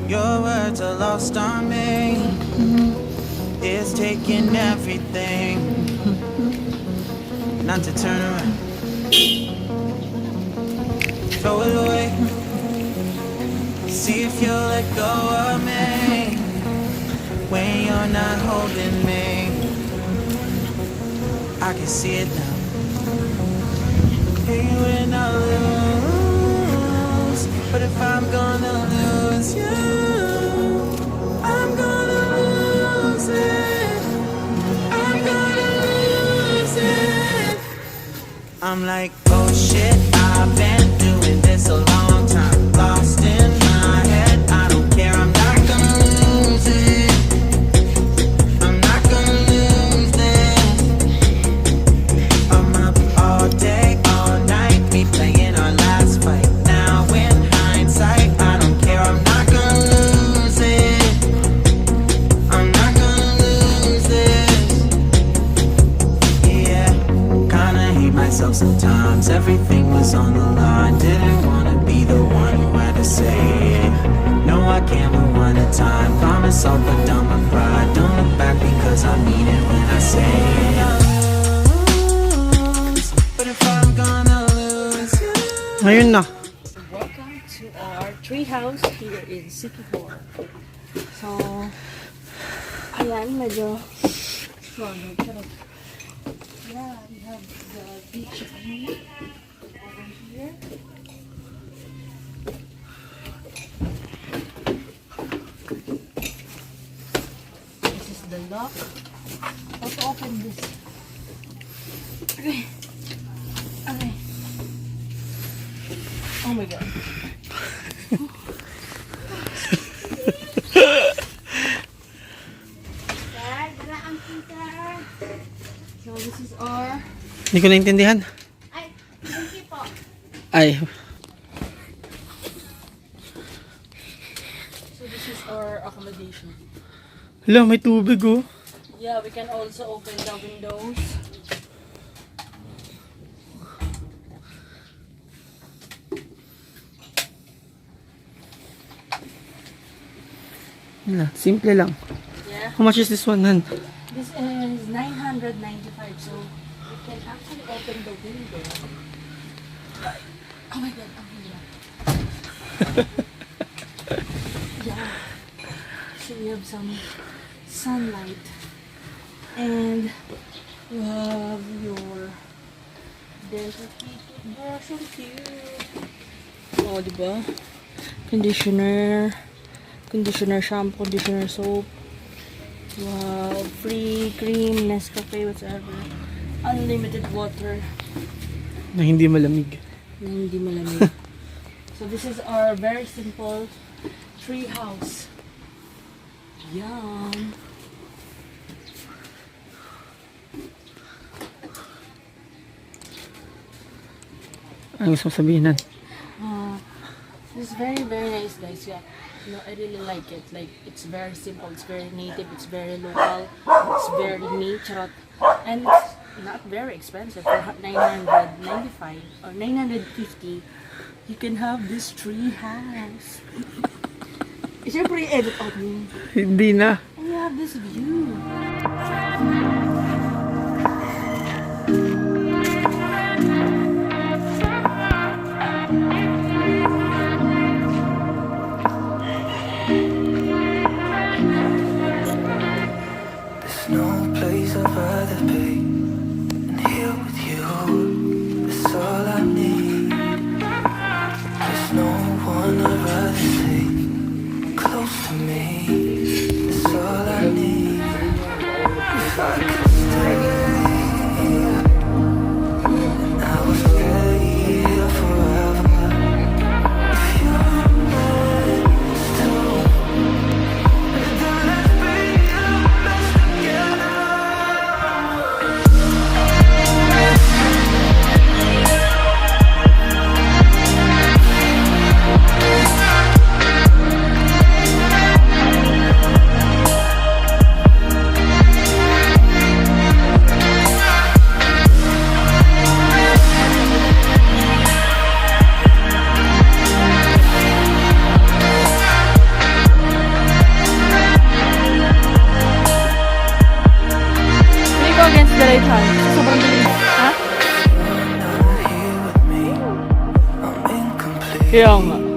Your words are lost on me. It's taking everything not to turn around. Throw it away. See if you'll let go of me when you're not holding me. I can see it now. Hey, when I lose, but if I'm gonna lose you, I'm gonna lose it. I'm gonna lose it. I'm like, oh shit, I've been doing this a long time. Lost in my head, I don't care, I'm not gonna lose it. I'm not gonna lose this. I'm up all day, all night, replaying our last fight. Now in hindsight, I don't care, I'm not gonna lose it. I'm not gonna lose this. Yeah, kinda hate myself sometimes. Everything was on the line. Didn't wanna be the one who had to say it. No, I can't rewind the time. Promise I'll put down my pride. Don't look back because I mean it when I say it. But if I'm gonna lose you. Ngayon na. Welcome to our tree house here in Siquijor. So, ayan, medyo struggle. Pero, yeah, we have the beach view over here. This is the lock. How to open this? Okay. Okay. Oh my god. So this is our... Hindi ko naintindihan. Ay, thank you po. Ay. So this is our accommodation. Hala, may tubig oh. Yeah, we can also open the windows. Hala, simple lang. Yeah. How much is this one, Han? This is 995, so we can actually open the window. Oh my god, ang hirap. Yeah. So we have some sunlight. And you have your... There's a heated brush, so cute. Oh, diba? Conditioner, shampoo, conditioner, soap. Wow, free cream, Nescafe, whatever. Unlimited water. Na hindi malamig. Na hindi malamig. So this is our very simple tree house. Yum. Ano gusto mo sabihin, Han? It's very nice, guys. Yeah, you know, I really like it. Like, it's very simple, it's very native, it's very local, it's very nature, and it's not very expensive. For 995 or 950, you can have this tree house. Siyempre, edit out mo. Hindi na. And you have this view. No place I'd rather be than here with you. That's all I need. There's no one I'd rather see close to me. That's all I need. If I could stay, I would stay here forever. If you're meant to, then let's be the best together. Kaya nga.